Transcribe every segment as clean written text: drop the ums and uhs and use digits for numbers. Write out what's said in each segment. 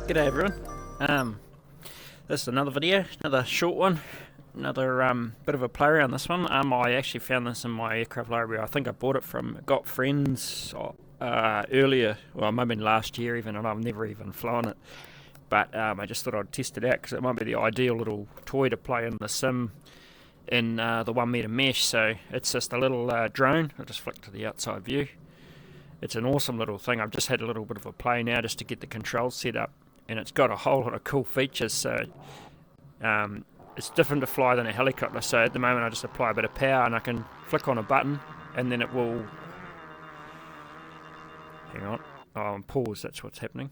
G'day everyone. This is another video, another short one, another bit of a play around this one. I actually found this in my aircraft library. I think I bought it from Got Friends earlier, well maybe last year even, and I've never even flown it. But I just thought I'd test it out because it might be the ideal little toy to play in the sim in the 1 meter mesh. So it's just a little drone. I'll just flick to the outside view. It's an awesome little thing. I've just had a little bit of a play now just to get the controls set up, and it's got a whole lot of cool features. So it's different to fly than a helicopter. So at the moment I just apply a bit of power and I can flick on a button and then it will, hang on, pause, that's what's happening.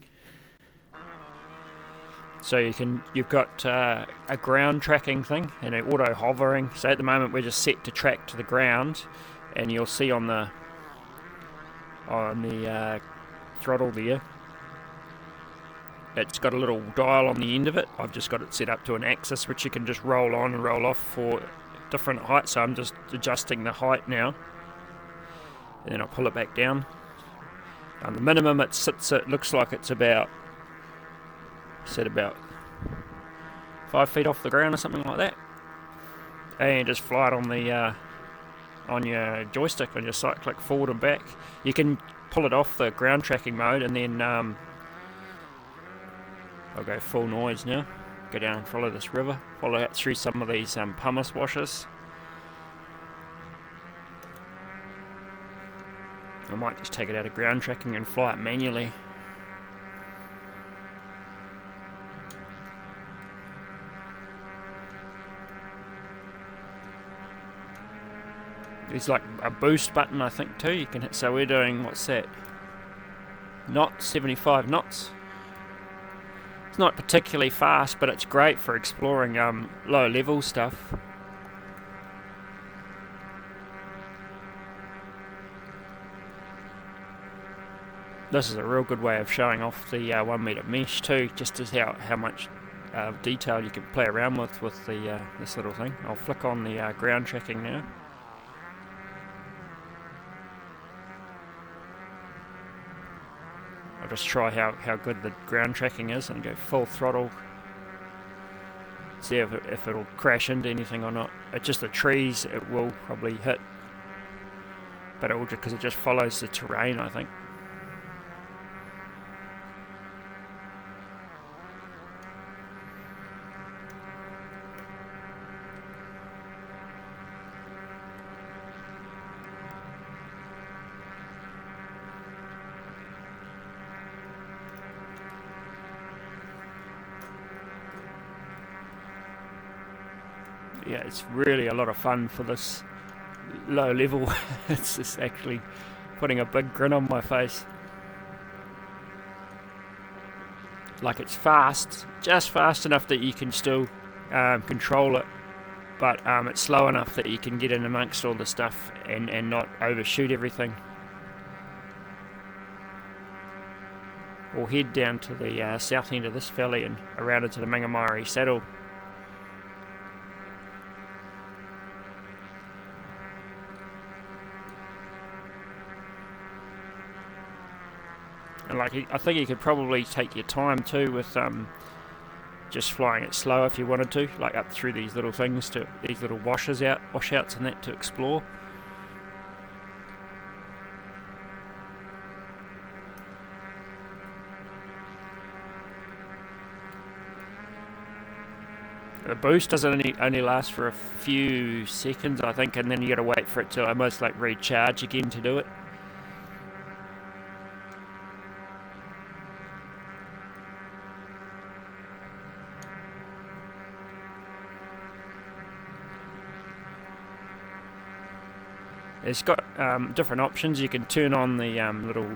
So you've got a ground tracking thing and an auto hovering. So at the moment we're just set to track to the ground, and you'll see on the throttle there, it's got a little dial on the end of it. I've just got it set up to an axis which you can just roll on and roll off for different heights. So I'm just adjusting the height now, and then I'll pull it back down. The minimum it sits at looks like it's about 5 feet off the ground or something like that, and just fly it on the on your joystick, on your sight click forward and back. You can pull it off the ground tracking mode, and then I'll go full noise now, go down and follow this river, follow it through some of these pumice washes. I might just take it out of ground tracking and fly it manually. There's like a boost button I think too you can hit. So we're doing, what's that, knots, 75 knots. It's not particularly fast, but it's great for exploring low level stuff. This is a real good way of showing off the 1 meter mesh too, just as how much detail you can play around with the this little thing. I'll flick on the ground tracking now. I'll just try how good the ground tracking is and go full throttle. See if it'll crash into anything or not. It's just the trees it will probably hit, but it will, because it just follows the terrain, I think. Yeah, it's really a lot of fun for this low level. It's just actually putting a big grin on my face. Like, it's fast, just fast enough that you can still control it, but it's slow enough that you can get in amongst all the stuff and not overshoot everything. We'll head down to the south end of this valley and around into the Mangamari Saddle. And I think you could probably take your time too with just flying it slow if you wanted to, like up through these little things, to these little washouts and that to explore. The boost doesn't only last for a few seconds, I think, and then you got to wait for it to almost like recharge again to do it. It's got different options. You can turn on the little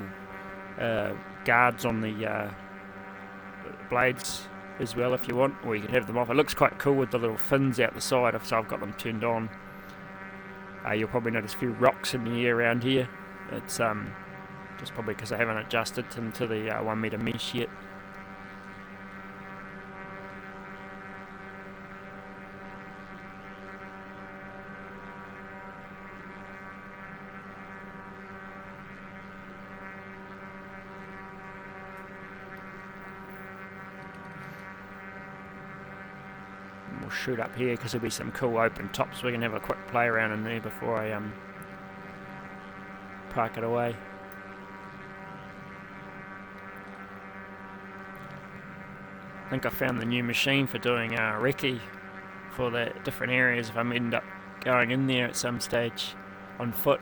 guards on the blades as well if you want, or you can have them off. It looks quite cool with the little fins out the side, so I've got them turned on. You'll probably notice a few rocks in the air around here. It's just probably because I haven't adjusted them to the 1 meter mesh yet. shoot up here because there'll be some cool open tops. We can have a quick play around in there before I park it away. I think I found the new machine for doing recce for the different areas if I end up going in there at some stage on foot.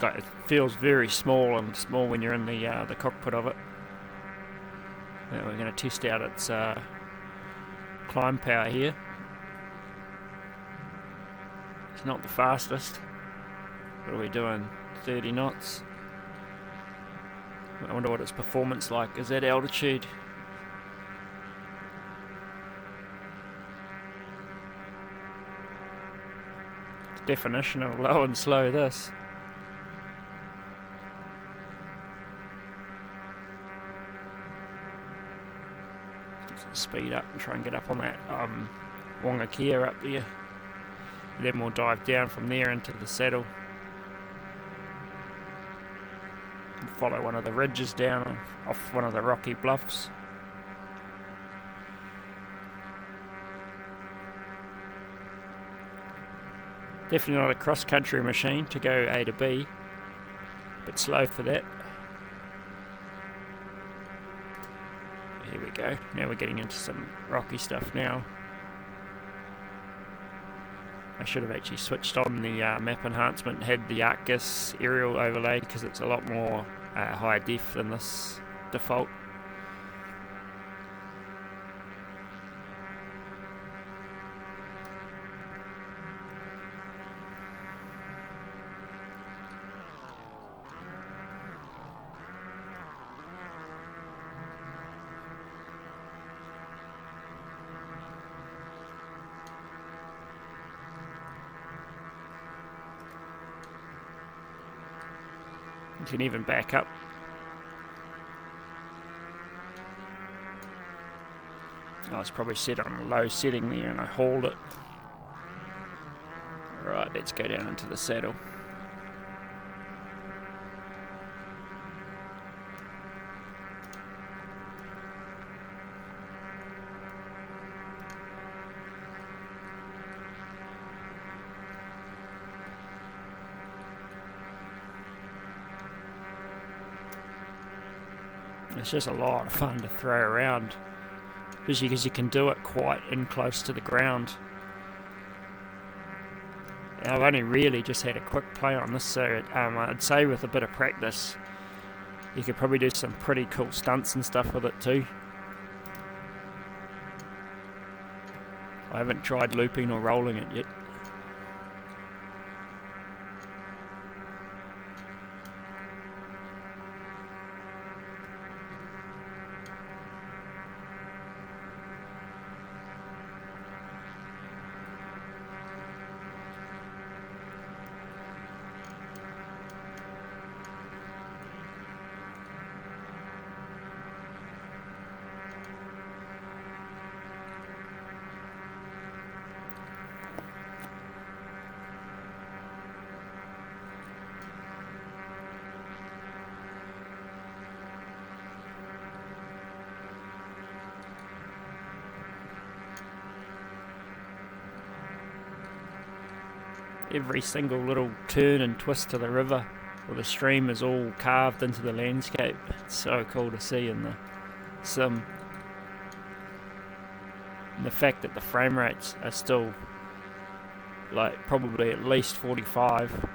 It feels very small when you're in the cockpit of it. Now we're going to test out its climb power here. It's not the fastest. What are we doing? 30 knots. I wonder what its performance like is at altitude. Definition of low and slow this. Speed up and try and get up on that Wongakia up there. Then we'll dive down from there into the saddle. And follow one of the ridges down off one of the rocky bluffs. Definitely not a cross-country machine to go A to B. A bit slow for that. Here we go. Now we're getting into some rocky stuff now. I should have actually switched on the map enhancement and had the ArcGIS aerial overlay because it's a lot more high def than this default. You can even back up. I was probably set on a low setting there and I hauled it. Alright, let's go down into the saddle. It's just a lot of fun to throw around, especially because you can do it quite in close to the ground. I've only really just had a quick play on this, so I'd say with a bit of practice you could probably do some pretty cool stunts and stuff with it too. I haven't tried looping or rolling it yet. Every single little turn and twist to the river or the stream is all carved into the landscape. It's so cool to see in the sim. And the fact that the frame rates are still like probably at least 45.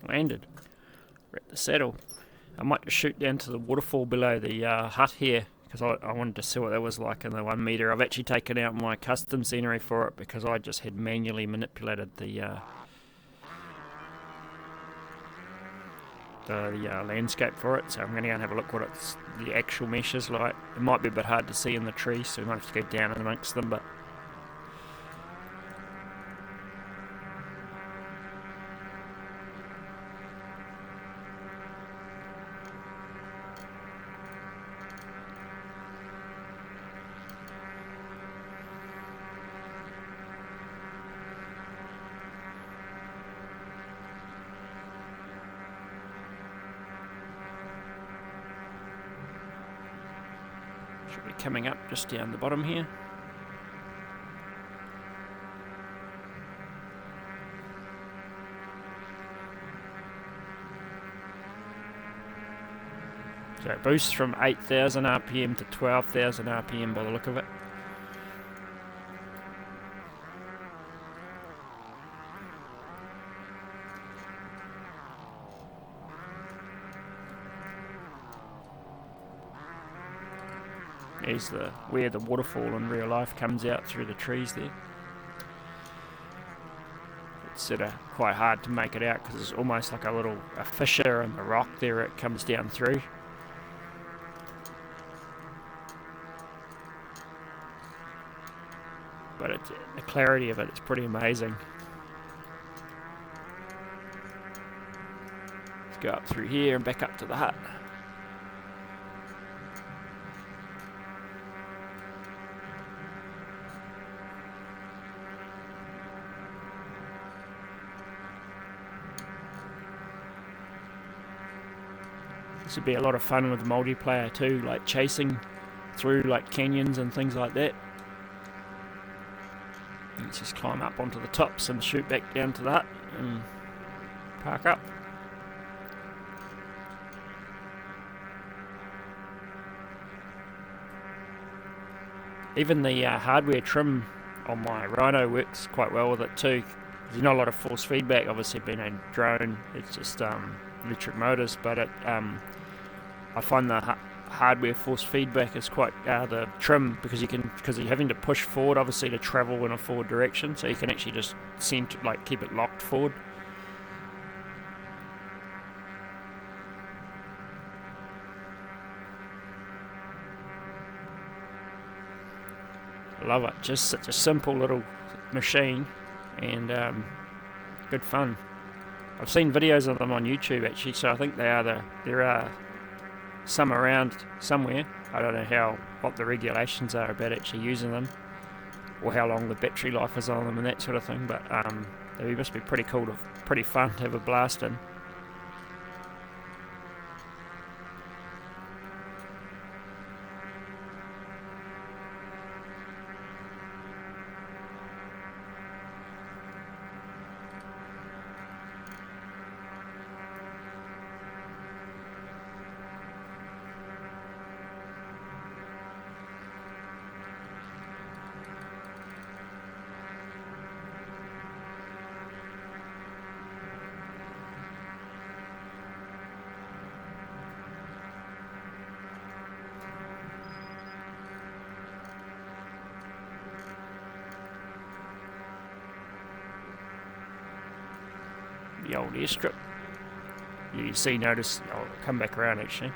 Landed. We're at the saddle. I might just shoot down to the waterfall below the hut here because I wanted to see what that was like in the 1 metre. I've actually taken out my custom scenery for it because I just had manually manipulated the landscape for it. So I'm going to go and have a look what the actual mesh is like. It might be a bit hard to see in the trees, so we might have to go down amongst them, but should be coming up just down the bottom here. So it boosts from 8,000 RPM to 12,000 RPM by the look of it. There's where the waterfall in real life comes out through the trees there. It's sort of quite hard to make it out because it's almost like a fissure in the rock there it comes down through. But the clarity of it is pretty amazing. Let's go up through here and back up to the hut. This would be a lot of fun with multiplayer too, like chasing through like canyons and things like that. Let's just climb up onto the tops and shoot back down to the hut and park up. Even the hardware trim on my Rhino works quite well with it too. There's not a lot of force feedback, obviously being a drone, it's just electric motors, but I find the hardware force feedback is quite the trim because you're having to push forward obviously to travel in a forward direction, so you can actually just keep it locked forward. I love it, just such a simple little machine and good fun. I've seen videos of them on YouTube actually, so I think there are some around somewhere. I don't know what the regulations are about actually using them, or how long the battery life is on them and that sort of thing. But they must be pretty cool, pretty fun to have a blast in. The old airstrip. You see, notice, I'll come back around actually.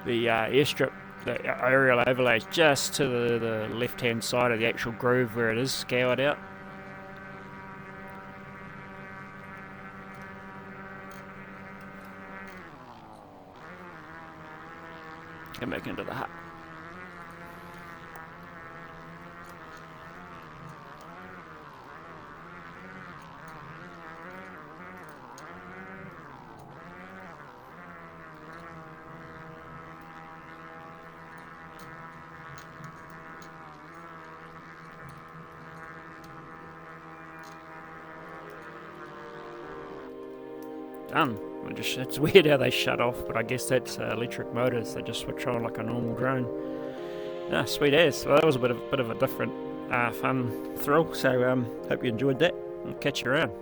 The airstrip, the aerial overlay is just to the left hand side of the actual groove where it is scoured out. Come back into the hut. Done. It's weird how they shut off, but I guess that's electric motors. They just switch on like a normal drone. Ah, sweet as. Well, that was a bit of a different fun thrill. So hope you enjoyed that. I'll catch you around.